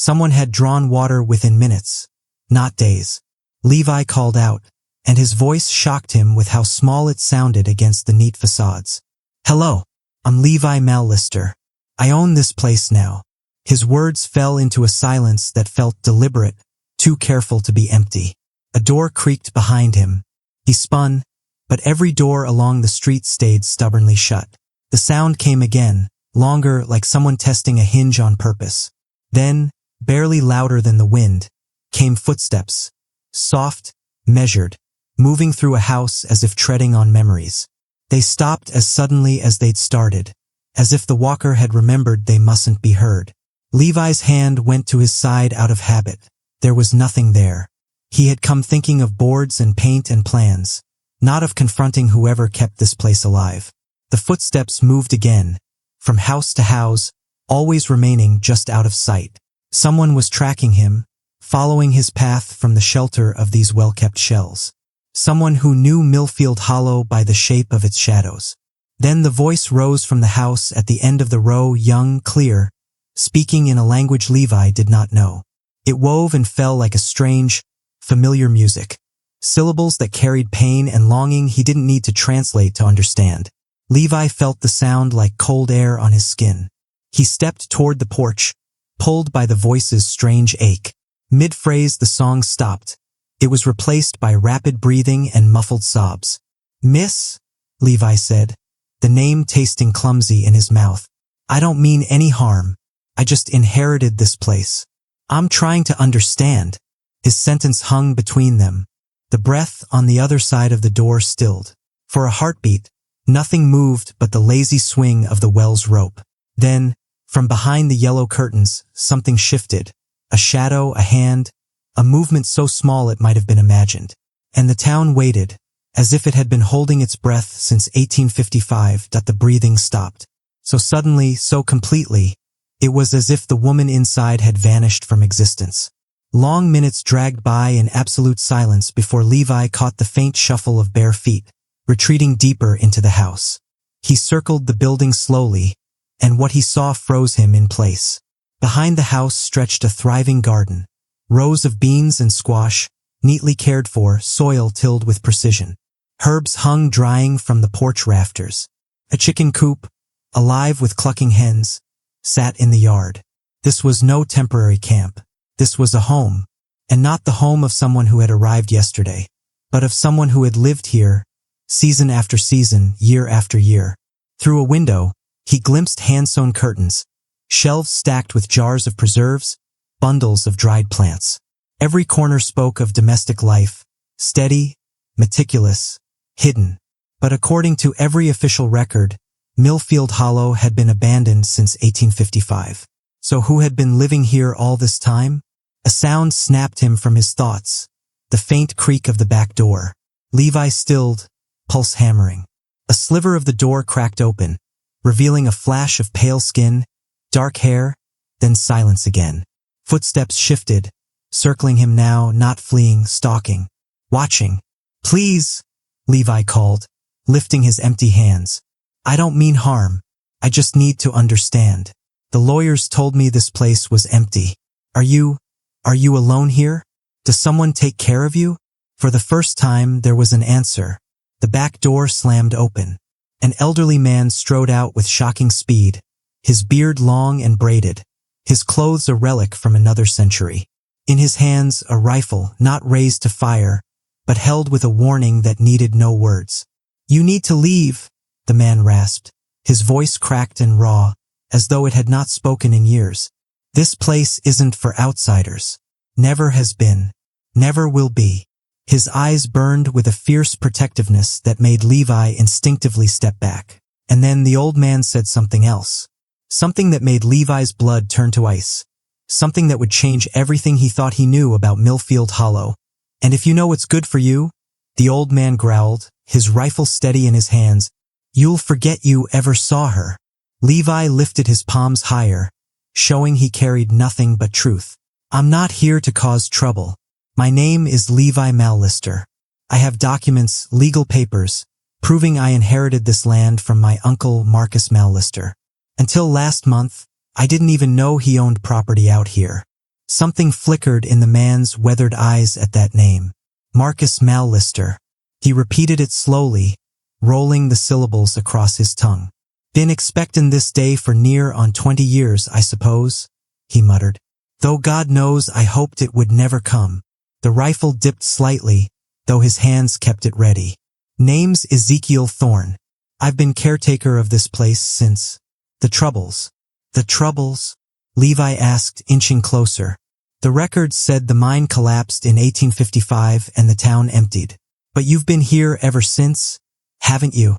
Someone had drawn water within minutes, not days. Levi called out, and his voice shocked him with how small it sounded against the neat facades. "Hello, I'm Levi Mallister. I own this place now." His words fell into a silence that felt deliberate, too careful to be empty. A door creaked behind him. He spun, but every door along the street stayed stubbornly shut. The sound came again, longer, like someone testing a hinge on purpose. Then, barely louder than the wind, came footsteps, soft, measured, moving through a house as if treading on memories. They stopped as suddenly as they'd started, as if the walker had remembered they mustn't be heard. Levi's hand went to his side out of habit. There was nothing there. He had come thinking of boards and paint and plans, not of confronting whoever kept this place alive. The footsteps moved again, from house to house, always remaining just out of sight. Someone was tracking him, following his path from the shelter of these well-kept shells. Someone who knew Millfield Hollow by the shape of its shadows. Then the voice rose from the house at the end of the row, young, clear, speaking in a language Levi did not know. It wove and fell like a strange, familiar music. Syllables that carried pain and longing he didn't need to translate to understand. Levi felt the sound like cold air on his skin. He stepped toward the porch, pulled by the voice's strange ache. Mid-phrase the song stopped. It was replaced by rapid breathing and muffled sobs. "Miss," Levi said, the name tasting clumsy in his mouth. "I don't mean any harm. I just inherited this place. I'm trying to understand." His sentence hung between them. The breath on the other side of the door stilled. For a heartbeat, nothing moved but the lazy swing of the well's rope. Then, from behind the yellow curtains, something shifted. A shadow, a hand, a movement so small it might have been imagined. And the town waited, as if it had been holding its breath since 1855. The breathing stopped. So suddenly, so completely, it was as if the woman inside had vanished from existence. Long minutes dragged by in absolute silence before Levi caught the faint shuffle of bare feet, retreating deeper into the house. He circled the building slowly, and what he saw froze him in place. Behind the house stretched a thriving garden, rows of beans and squash, neatly cared for, soil tilled with precision. Herbs hung drying from the porch rafters. A chicken coop, alive with clucking hens, sat in the yard. This was no temporary camp. This was a home, and not the home of someone who had arrived yesterday, but of someone who had lived here, season after season, year after year. Through a window, he glimpsed hand-sewn curtains, shelves stacked with jars of preserves, bundles of dried plants. Every corner spoke of domestic life, steady, meticulous, hidden. But according to every official record, Millfield Hollow had been abandoned since 1855. So who had been living here all this time? A sound snapped him from his thoughts, the faint creak of the back door. Levi stilled, pulse hammering. A sliver of the door cracked open, revealing a flash of pale skin, dark hair, then silence again. Footsteps shifted, circling him now, not fleeing, stalking, watching. "Please," Levi called, lifting his empty hands. "I don't mean harm. I just need to understand. The lawyers told me this place was empty. Are you alone here? Does someone take care of you?" For the first time, there was an answer. The back door slammed open. An elderly man strode out with shocking speed, his beard long and braided, his clothes a relic from another century. In his hands, a rifle, not raised to fire, but held with a warning that needed no words. "You need to leave," the man rasped, his voice cracked and raw, as though it had not spoken in years. "This place isn't for outsiders. Never has been. Never will be." His eyes burned with a fierce protectiveness that made Levi instinctively step back. And then the old man said something else. Something that made Levi's blood turn to ice. Something that would change everything he thought he knew about Millfield Hollow. "And if you know what's good for you," the old man growled, his rifle steady in his hands, "you'll forget you ever saw her." Levi lifted his palms higher, showing he carried nothing but truth. "I'm not here to cause trouble. My name is Levi Mallister. I have documents, legal papers, proving I inherited this land from my uncle Marcus Mallister. Until last month, I didn't even know he owned property out here. Something flickered in the man's weathered eyes at that name. Marcus Mallister. He repeated it slowly, rolling the syllables across his tongue. Been expectin' this day for near on 20 years, I suppose, he muttered. Though God knows I hoped it would never come. The rifle dipped slightly, though his hands kept it ready. Name's Ezekiel Thorne. I've been caretaker of this place since. The Troubles. The Troubles? Levi asked, inching closer. The records said the mine collapsed in 1855 and the town emptied. But you've been here ever since, haven't you?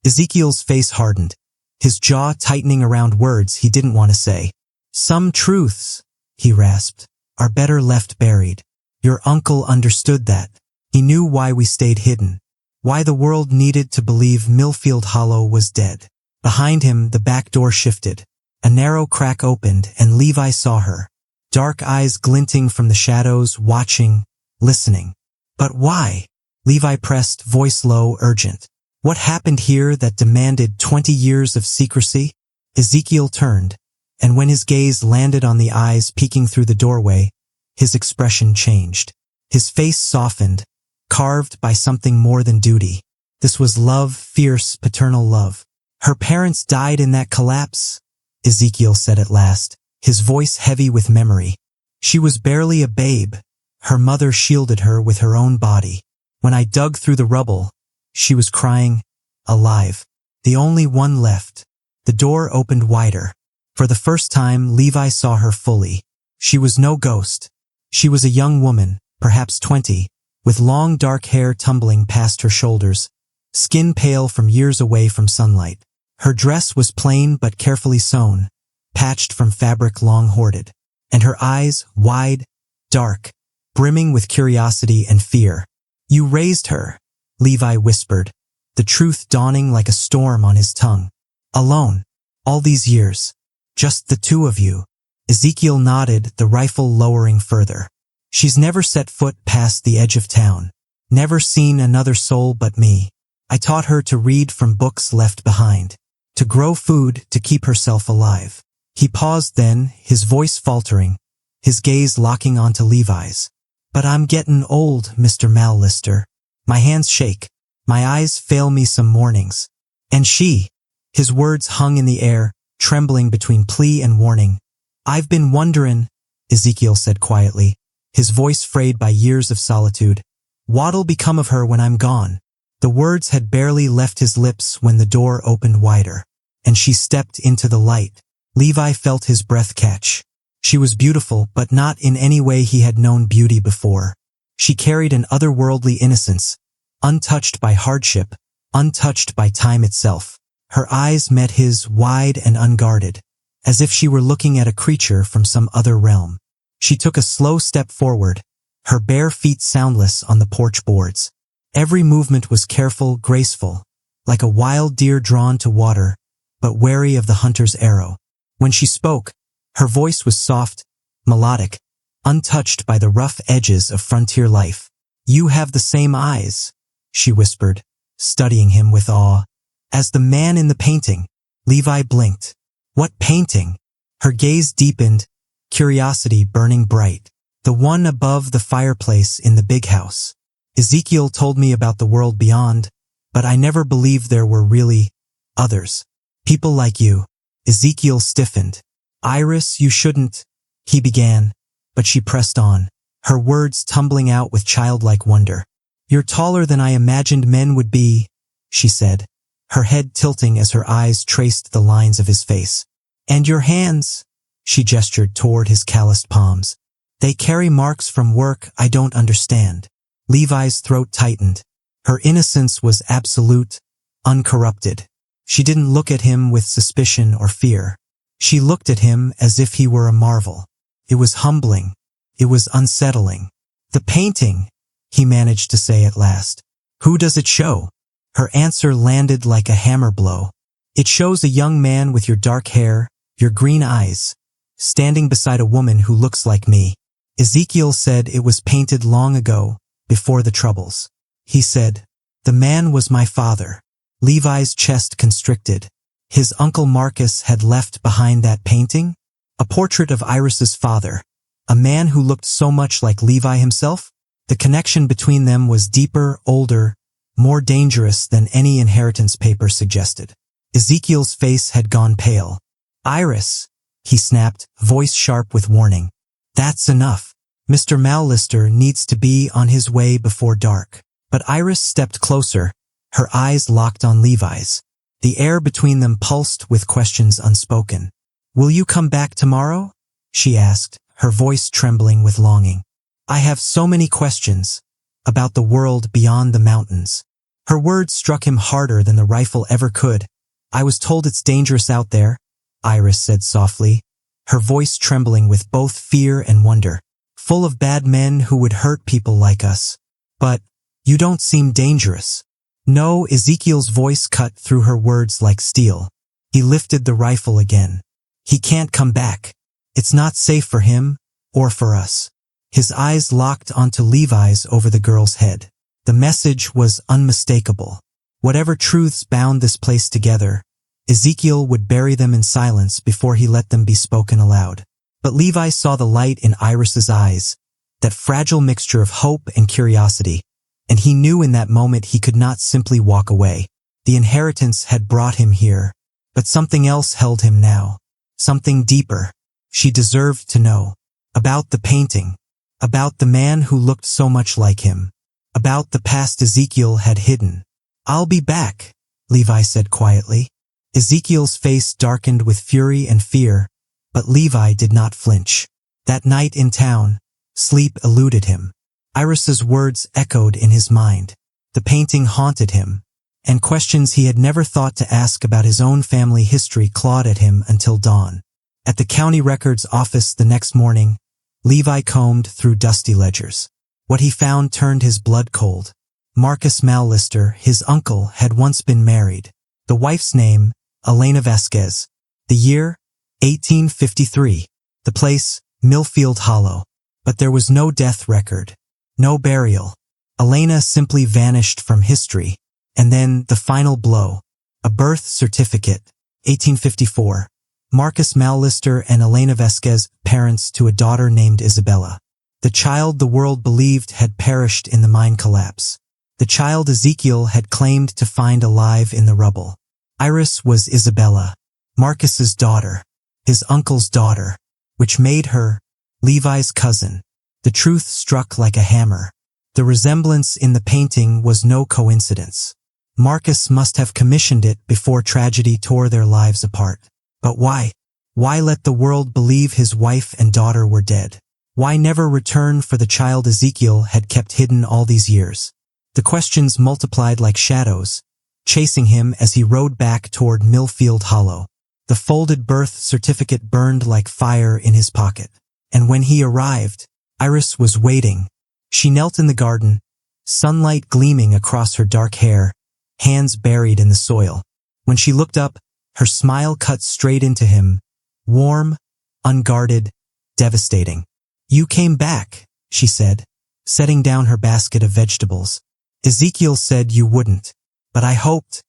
Ezekiel's face hardened, his jaw tightening around words he didn't want to say. Some truths, he rasped, are better left buried. Your uncle understood that. He knew why we stayed hidden. Why the world needed to believe Millfield Hollow was dead. Behind him, the back door shifted. A narrow crack opened, and Levi saw her. Dark eyes glinting from the shadows, watching, listening. But why? Levi pressed, voice low, urgent. What happened here that demanded 20 years of secrecy? Ezekiel turned, and when his gaze landed on the eyes peeking through the doorway, his expression changed. His face softened, carved by something more than duty. This was love, fierce, paternal love. Her parents died in that collapse, Ezekiel said at last, his voice heavy with memory. She was barely a babe. Her mother shielded her with her own body. When I dug through the rubble, she was crying, alive. The only one left. The door opened wider. For the first time, Levi saw her fully. She was no ghost. She was a young woman, perhaps 20, with long dark hair tumbling past her shoulders, skin pale from years away from sunlight. Her dress was plain but carefully sewn, patched from fabric long hoarded, and her eyes, wide, dark, brimming with curiosity and fear. You raised her, Levi whispered, the truth dawning like a storm on his tongue. Alone, all these years, just the two of you. Ezekiel nodded, the rifle lowering further. She's never set foot past the edge of town, never seen another soul but me. I taught her to read from books left behind, to grow food to keep herself alive. He paused then, his voice faltering, his gaze locking onto Levi's. But I'm gettin' old, Mr. Mallister. My hands shake, my eyes fail me some mornings. And she, his words hung in the air, trembling between plea and warning. I've been wonderin', Ezekiel said quietly, his voice frayed by years of solitude. What'll become of her when I'm gone? The words had barely left his lips when the door opened wider, and she stepped into the light. Levi felt his breath catch. She was beautiful, but not in any way he had known beauty before. She carried an otherworldly innocence, untouched by hardship, untouched by time itself. Her eyes met his, wide and unguarded, as if she were looking at a creature from some other realm. She took a slow step forward, her bare feet soundless on the porch boards. Every movement was careful, graceful, like a wild deer drawn to water, but wary of the hunter's arrow. When she spoke, her voice was soft, melodic, untouched by the rough edges of frontier life. You have the same eyes, she whispered, studying him with awe. As the man in the painting. Levi blinked. What painting? Her gaze deepened, curiosity burning bright. The one above the fireplace in the big house. Ezekiel told me about the world beyond, but I never believed there were really others. People like you. Ezekiel stiffened. Iris, you shouldn't, he began, but she pressed on, her words tumbling out with childlike wonder. You're taller than I imagined men would be, she said, her head tilting as her eyes traced the lines of his face. And your hands, she gestured toward his calloused palms. They carry marks from work I don't understand. Levi's throat tightened. Her innocence was absolute, uncorrupted. She didn't look at him with suspicion or fear. She looked at him as if he were a marvel. It was humbling. It was unsettling. The painting, he managed to say at last. Who does it show? Her answer landed like a hammer blow. It shows a young man with your dark hair, your green eyes, standing beside a woman who looks like me. Ezekiel said it was painted long ago, before the Troubles. He said, the man was my father. Levi's chest constricted. His uncle Marcus had left behind that painting? A portrait of Iris's father, A man who looked so much like Levi himself? The connection between them was deeper, older, more dangerous than any inheritance paper suggested. Ezekiel's face had gone pale. "Iris," he snapped, voice sharp with warning. "That's enough. Mr. Mallister needs to be on his way before dark." But Iris stepped closer, her eyes locked on Levi's. The air between them pulsed with questions unspoken. "Will you come back tomorrow?" she asked, her voice trembling with longing. "I have so many questions about the world beyond the mountains." Her words struck him harder than the rifle ever could. "I was told it's dangerous out there," Iris said softly, her voice trembling with both fear and wonder. "Full of bad men who would hurt people like us. But you don't seem dangerous." "No," Ezekiel's voice cut through her words like steel. He lifted the rifle again. "He can't come back. It's not safe for him, or for us." His eyes locked onto Levi's over the girl's head. The message was unmistakable. Whatever truths bound this place together, Ezekiel would bury them in silence before he let them be spoken aloud. But Levi saw the light in Iris's eyes, that fragile mixture of hope and curiosity, and he knew in that moment he could not simply walk away. The inheritance had brought him here, but something else held him now. Something deeper. She deserved to know. About the painting. About the man who looked so much like him. About the past Ezekiel had hidden. "I'll be back," Levi said quietly. Ezekiel's face darkened with fury and fear, but Levi did not flinch. That night in town, sleep eluded him. Iris's words echoed in his mind. The painting haunted him, and questions he had never thought to ask about his own family history clawed at him until dawn. At the county records office the next morning, Levi combed through dusty ledgers. What he found turned his blood cold. Marcus Mallister, his uncle, had once been married. The wife's name, Elena Vasquez. The year, 1853. The place, Millfield Hollow. But there was no death record. No burial. Elena simply vanished from history. And then the final blow. A birth certificate. 1854. Marcus Mallister and Elena Vasquez, parents to a daughter named Isabella. The child the world believed had perished in the mine collapse. The child Ezekiel had claimed to find alive in the rubble. Iris was Isabella, Marcus's daughter, his uncle's daughter, which made her Levi's cousin. The truth struck like a hammer. The resemblance in the painting was no coincidence. Marcus must have commissioned it before tragedy tore their lives apart. But why? Why let the world believe his wife and daughter were dead? Why never return for the child Ezekiel had kept hidden all these years? The questions multiplied like shadows, chasing him as he rode back toward Millfield Hollow. The folded birth certificate burned like fire in his pocket. And when he arrived, Iris was waiting. She knelt in the garden, sunlight gleaming across her dark hair, hands buried in the soil. When she looked up, her smile cut straight into him, warm, unguarded, devastating. "You came back," she said, setting down her basket of vegetables. "Ezekiel said you wouldn't, but I hoped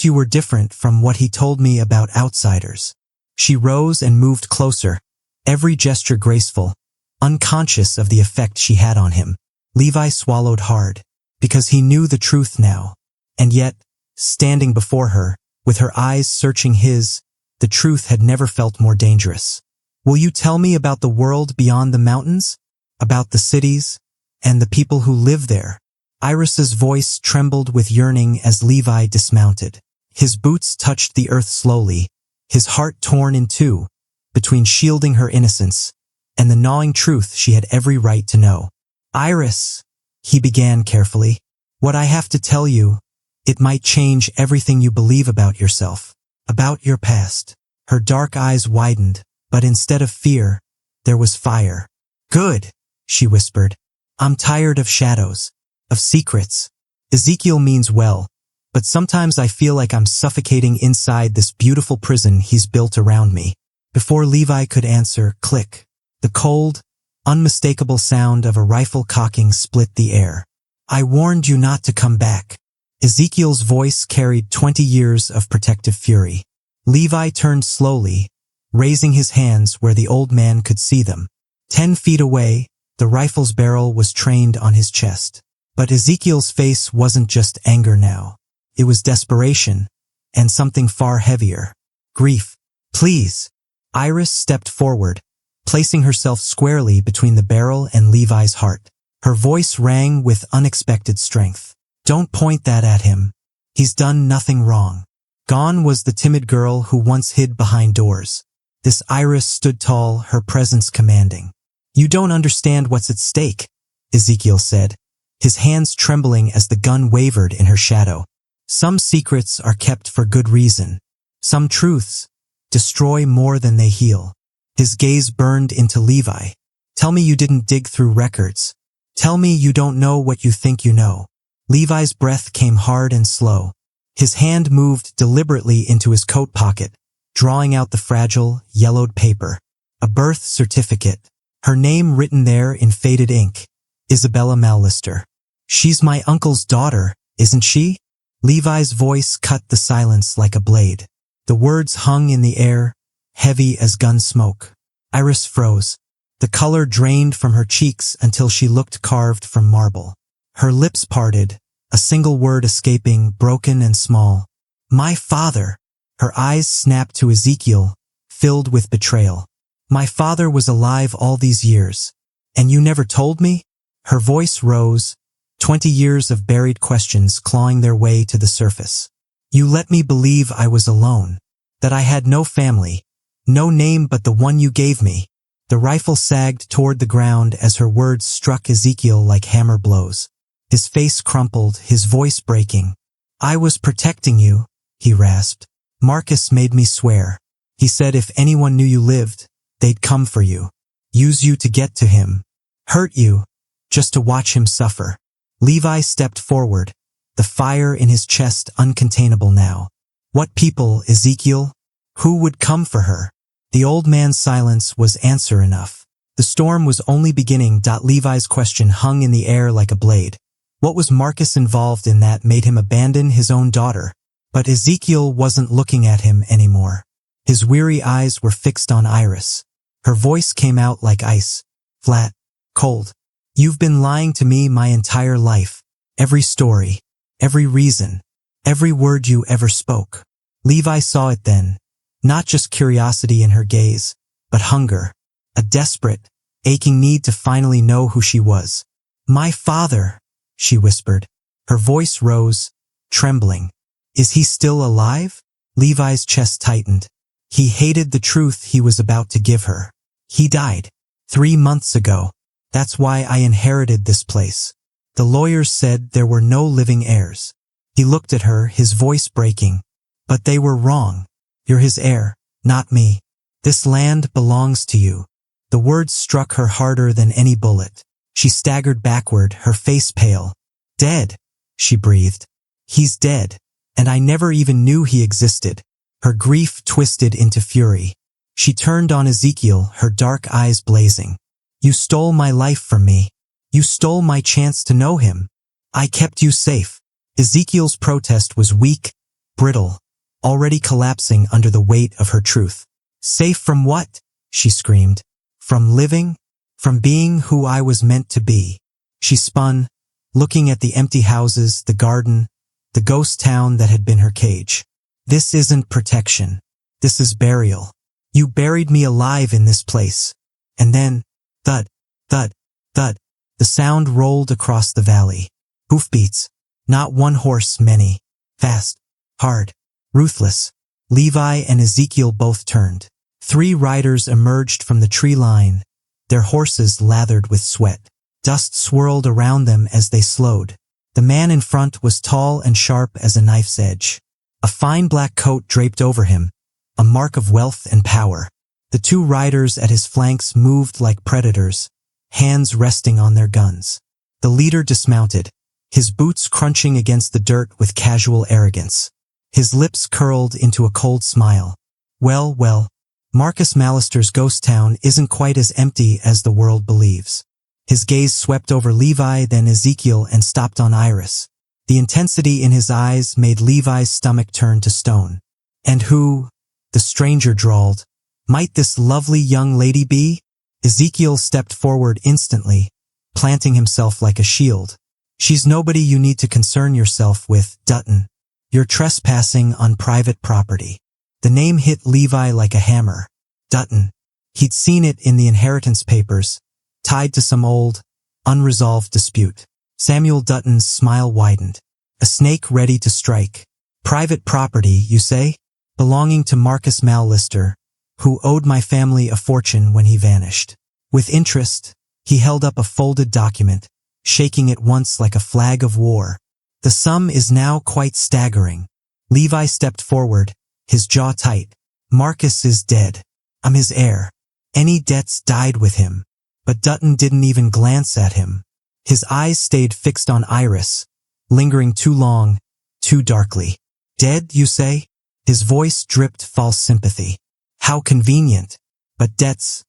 you were different from what he told me about outsiders." She rose and moved closer, every gesture graceful, unconscious of the effect she had on him. Levi swallowed hard, because he knew the truth now. And yet, standing before her, with her eyes searching his, the truth had never felt more dangerous. "Will you tell me about the world beyond the mountains? About the cities, and the people who live there?" Iris's voice trembled with yearning as Levi dismounted. His boots touched the earth slowly, his heart torn in two, between shielding her innocence and the gnawing truth she had every right to know. "Iris," he began carefully, "what I have to tell you, it might change everything you believe about yourself, about your past." Her dark eyes widened, but instead of fear, there was fire. "Good," she whispered. "I'm tired of shadows, of secrets. Ezekiel means well, but sometimes I feel like I'm suffocating inside this beautiful prison he's built around me." Before Levi could answer, click. The cold, unmistakable sound of a rifle cocking split the air. "I warned you not to come back." Ezekiel's voice carried 20 years of protective fury. Levi turned slowly, raising his hands where the old man could see them. 10 feet away, the rifle's barrel was trained on his chest. But Ezekiel's face wasn't just anger now. It was desperation, and something far heavier. Grief. Please. Iris stepped forward, placing herself squarely between the barrel and Levi's heart. Her voice rang with unexpected strength. Don't point that at him. He's done nothing wrong. Gone was the timid girl who once hid behind doors. This Iris stood tall, her presence commanding. You don't understand what's at stake, Ezekiel said, his hands trembling as the gun wavered in her shadow. Some secrets are kept for good reason. Some truths destroy more than they heal. His gaze burned into Levi. Tell me you didn't dig through records. Tell me you don't know what you think you know. Levi's breath came hard and slow. His hand moved deliberately into his coat pocket, drawing out the fragile, yellowed paper. A birth certificate. Her name written there in faded ink. Isabella Mallister. She's my uncle's daughter, isn't she? Levi's voice cut the silence like a blade. The words hung in the air, heavy as gun smoke. Iris froze. The color drained from her cheeks until she looked carved from marble. Her lips parted, a single word escaping, broken and small. My father. Her eyes snapped to Ezekiel, filled with betrayal. My father was alive all these years. And you never told me? Her voice rose, 20 years of buried questions clawing their way to the surface. You let me believe I was alone, that I had no family, no name but the one you gave me. The rifle sagged toward the ground as her words struck Ezekiel like hammer blows. His face crumpled, his voice breaking. I was protecting you, he rasped. Marcus made me swear. He said if anyone knew you lived, they'd come for you. Use you to get to him. Hurt you, just to watch him suffer. Levi stepped forward, the fire in his chest uncontainable now. What people, Ezekiel? Who would come for her? The old man's silence was answer enough. The storm was only beginning. Levi's question hung in the air like a blade. What was Marcus involved in that made him abandon his own daughter? But Ezekiel wasn't looking at him anymore. His weary eyes were fixed on Iris. Her voice came out like ice, flat, cold. You've been lying to me my entire life. Every story, every reason, every word you ever spoke. Levi saw it then. Not just curiosity in her gaze, but hunger. A desperate, aching need to finally know who she was. My father, she whispered. Her voice rose, trembling. Is he still alive? Levi's chest tightened. He hated the truth he was about to give her. He died 3 months ago. That's why I inherited this place. The lawyers said there were no living heirs. He looked at her, his voice breaking. But they were wrong. You're his heir, not me. This land belongs to you. The words struck her harder than any bullet. She staggered backward, her face pale. Dead, she breathed. He's dead, and I never even knew he existed. Her grief twisted into fury. She turned on Ezekiel, her dark eyes blazing. You stole my life from me. You stole my chance to know him. I kept you safe. Ezekiel's protest was weak, brittle, already collapsing under the weight of her truth. Safe from what? She screamed. From living? From being who I was meant to be. She spun, looking at the empty houses, the garden, the ghost town that had been her cage. This isn't protection. This is burial. You buried me alive in this place. And then, thud, thud, thud. The sound rolled across the valley. Hoofbeats. Not one horse, many. Fast, hard, ruthless. Levi and Ezekiel both turned. 3 riders emerged from the tree line, their horses lathered with sweat. Dust swirled around them as they slowed. The man in front was tall and sharp as a knife's edge. A fine black coat draped over him, a mark of wealth and power. The 2 riders at his flanks moved like predators, hands resting on their guns. The leader dismounted, his boots crunching against the dirt with casual arrogance. His lips curled into a cold smile. Well, Marcus Mallister's ghost town isn't quite as empty as the world believes. His gaze swept over Levi, then Ezekiel, and stopped on Iris. The intensity in his eyes made Levi's stomach turn to stone. And who, the stranger drawled, might this lovely young lady be? Ezekiel stepped forward instantly, planting himself like a shield. She's nobody you need to concern yourself with, Dutton. You're trespassing on private property. The name hit Levi like a hammer. Dutton. He'd seen it in the inheritance papers, tied to some old, unresolved dispute. Samuel Dutton's smile widened. A snake ready to strike. Private property, you say? Belonging to Marcus Mallister, who owed my family a fortune when he vanished. With interest, he held up a folded document, shaking it once like a flag of war. The sum is now quite staggering. Levi stepped forward, his jaw tight. Marcus is dead. I'm his heir. Any debts died with him. But Dutton didn't even glance at him. His eyes stayed fixed on Iris, lingering too long, too darkly. Dead, you say? His voice dripped false sympathy. How convenient. But debts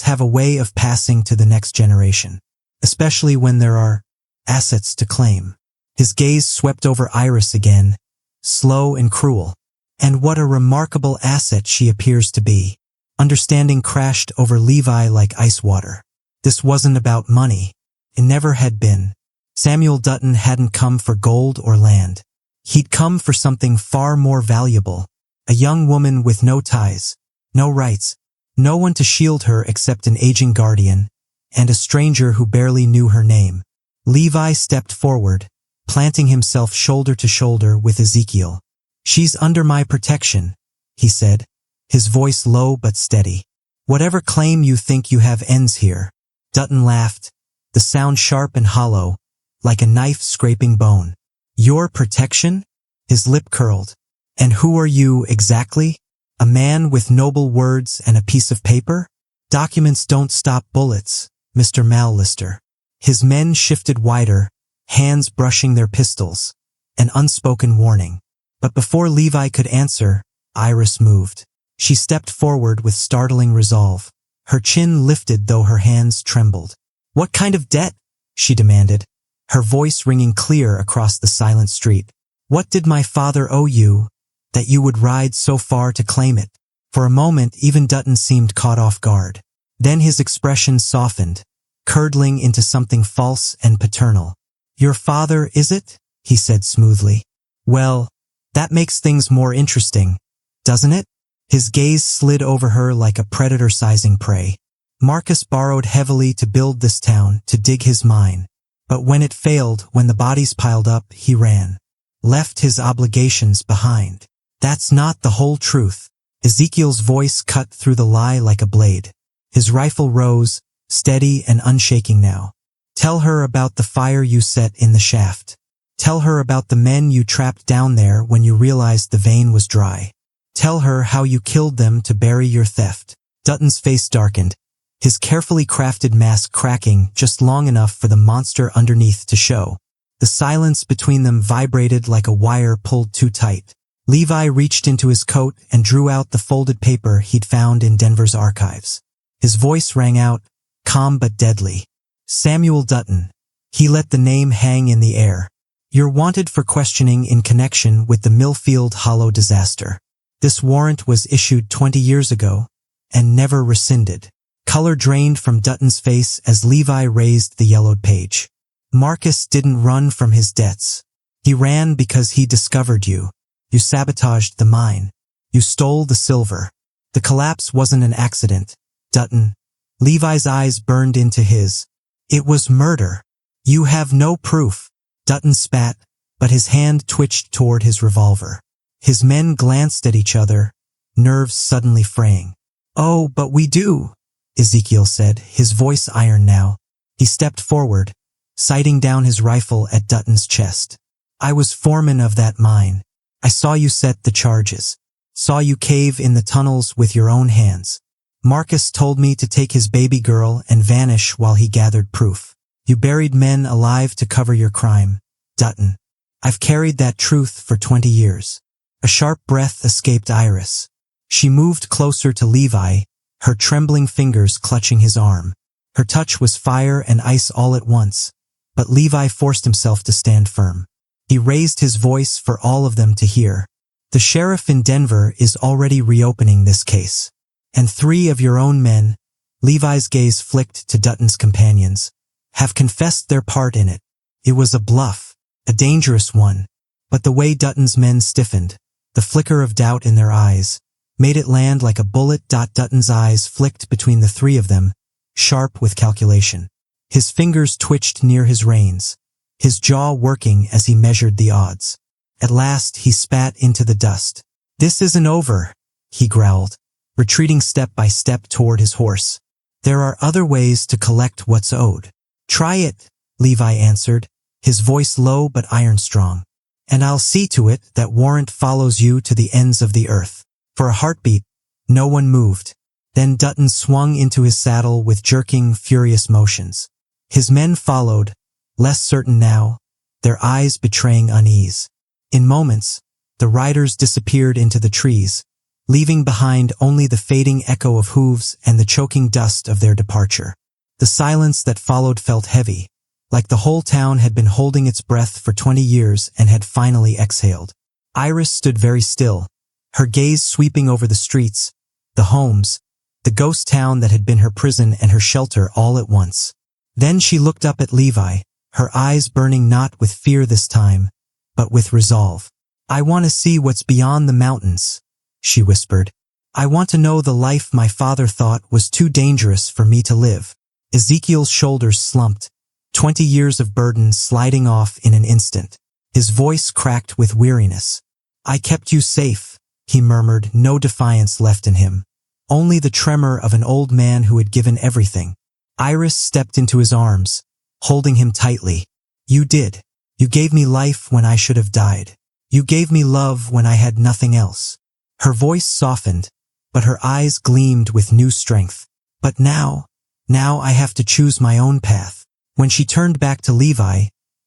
have a way of passing to the next generation, especially when there are assets to claim. His gaze swept over Iris again, slow and cruel. And what a remarkable asset she appears to be. Understanding crashed over Levi like ice water. This wasn't about money. It never had been. Samuel Dutton hadn't come for gold or land. He'd come for something far more valuable. A young woman with no ties, no rights, no one to shield her except an aging guardian, and a stranger who barely knew her name. Levi stepped forward, planting himself shoulder to shoulder with Ezekiel. She's under my protection, he said, his voice low but steady. Whatever claim you think you have ends here. Dutton laughed, the sound sharp and hollow, like a knife scraping bone. Your protection? His lip curled. And who are you exactly? A man with noble words and a piece of paper? Documents don't stop bullets, Mr. Mallister. His men shifted wider, hands brushing their pistols. An unspoken warning. But before Levi could answer, Iris moved. She stepped forward with startling resolve. Her chin lifted though her hands trembled. What kind of debt? She demanded, her voice ringing clear across the silent street. What did my father owe you, that you would ride so far to claim it? For a moment, even Dutton seemed caught off guard. Then his expression softened, curdling into something false and paternal. Your father, is it? He said smoothly. Well, that makes things more interesting, doesn't it? His gaze slid over her like a predator sizing prey. Marcus borrowed heavily to build this town, to dig his mine. But when it failed, when the bodies piled up, he ran. Left his obligations behind. That's not the whole truth. Ezekiel's voice cut through the lie like a blade. His rifle rose, steady and unshaking now. Tell her about the fire you set in the shaft. Tell her about the men you trapped down there when you realized the vein was dry. Tell her how you killed them to bury your theft. Dutton's face darkened, his carefully crafted mask cracking just long enough for the monster underneath to show. The silence between them vibrated like a wire pulled too tight. Levi reached into his coat and drew out the folded paper he'd found in Denver's archives. His voice rang out, calm but deadly. Samuel Dutton. He let the name hang in the air. You're wanted for questioning in connection with the Millfield Hollow disaster. This warrant was issued 20 years ago, and never rescinded. Color drained from Dutton's face as Levi raised the yellowed page. Marcus didn't run from his debts. He ran because he discovered you. You sabotaged the mine. You stole the silver. The collapse wasn't an accident, Dutton. Levi's eyes burned into his. It was murder. You have no proof. Dutton spat, but his hand twitched toward his revolver. His men glanced at each other, nerves suddenly fraying. Oh, but we do, Ezekiel said, his voice iron now. He stepped forward, sighting down his rifle at Dutton's chest. I was foreman of that mine. I saw you set the charges. Saw you cave in the tunnels with your own hands. Marcus told me to take his baby girl and vanish while he gathered proof. You buried men alive to cover your crime, Dutton. I've carried that truth for 20 years. A sharp breath escaped Iris. She moved closer to Levi, her trembling fingers clutching his arm. Her touch was fire and ice all at once, but Levi forced himself to stand firm. He raised his voice for all of them to hear. The sheriff in Denver is already reopening this case. And 3 of your own men, Levi's gaze flicked to Dutton's companions, have confessed their part in it. It was a bluff, a dangerous one, but the way Dutton's men stiffened, the flicker of doubt in their eyes, made it land like a bullet. Dutton's eyes flicked between the three of them, sharp with calculation. His fingers twitched near his reins, his jaw working as he measured the odds. At last he spat into the dust. This isn't over, he growled, retreating step by step toward his horse. There are other ways to collect what's owed. Try it, Levi answered, his voice low but iron-strong. And I'll see to it that warrant follows you to the ends of the earth. For a heartbeat, no one moved. Then Dutton swung into his saddle with jerking, furious motions. His men followed, less certain now, their eyes betraying unease. In moments, the riders disappeared into the trees, leaving behind only the fading echo of hooves and the choking dust of their departure. The silence that followed felt heavy, like the whole town had been holding its breath for 20 years and had finally exhaled. Iris stood very still, her gaze sweeping over the streets, the homes, the ghost town that had been her prison and her shelter all at once. Then she looked up at Levi, her eyes burning not with fear this time, but with resolve. I want to see what's beyond the mountains, she whispered. I want to know the life my father thought was too dangerous for me to live. Ezekiel's shoulders slumped, 20 years of burden sliding off in an instant. His voice cracked with weariness. I kept you safe, he murmured, no defiance left in him. Only the tremor of an old man who had given everything. Iris stepped into his arms, holding him tightly. You did. You gave me life when I should have died. You gave me love when I had nothing else. Her voice softened, but her eyes gleamed with new strength. But now I have to choose my own path. When she turned back to Levi,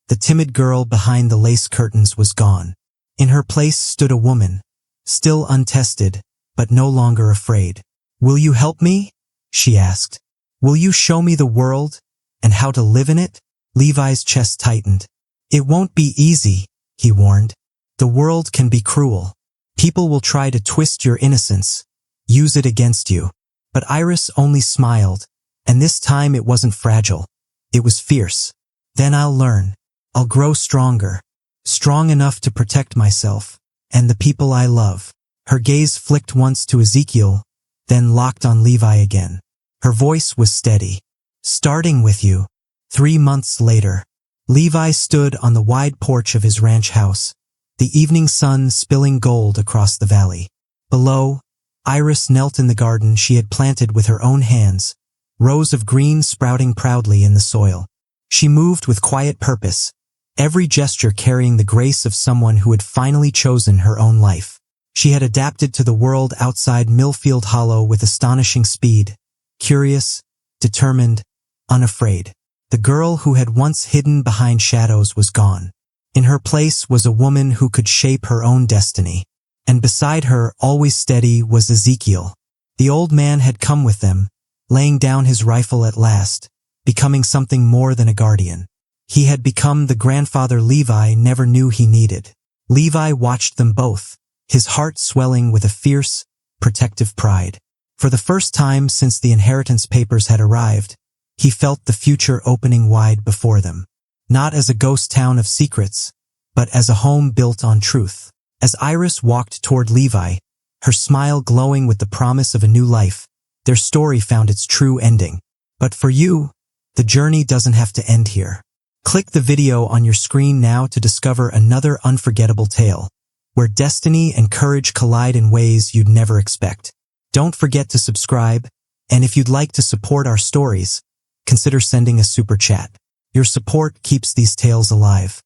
the timid girl behind the lace curtains was gone. In her place stood a woman, still untested, but no longer afraid. Will you help me? She asked. Will you show me the world and how to live in it? Levi's chest tightened. It won't be easy, he warned. The world can be cruel. People will try to twist your innocence, use it against you. But Iris only smiled, and this time it wasn't fragile. It was fierce. Then I'll learn. I'll grow stronger. Strong enough to protect myself and the people I love. Her gaze flicked once to Ezekiel, then locked on Levi again. Her voice was steady. Starting with you. 3 months later. Levi stood on the wide porch of his ranch house, the evening sun spilling gold across the valley. Below, Iris knelt in the garden she had planted with her own hands, rows of green sprouting proudly in the soil. She moved with quiet purpose, every gesture carrying the grace of someone who had finally chosen her own life. She had adapted to the world outside Millfield Hollow with astonishing speed, curious, determined, unafraid. The girl who had once hidden behind shadows was gone. In her place was a woman who could shape her own destiny. And beside her, always steady, was Ezekiel. The old man had come with them, laying down his rifle at last, becoming something more than a guardian. He had become the grandfather Levi never knew he needed. Levi watched them both, his heart swelling with a fierce, protective pride. For the first time since the inheritance papers had arrived, he felt the future opening wide before them. Not as a ghost town of secrets, but as a home built on truth. As Iris walked toward Levi, her smile glowing with the promise of a new life, their story found its true ending. But for you, the journey doesn't have to end here. Click the video on your screen now to discover another unforgettable tale, where destiny and courage collide in ways you'd never expect. Don't forget to subscribe, and if you'd like to support our stories, consider sending a super chat. Your support keeps these tales alive.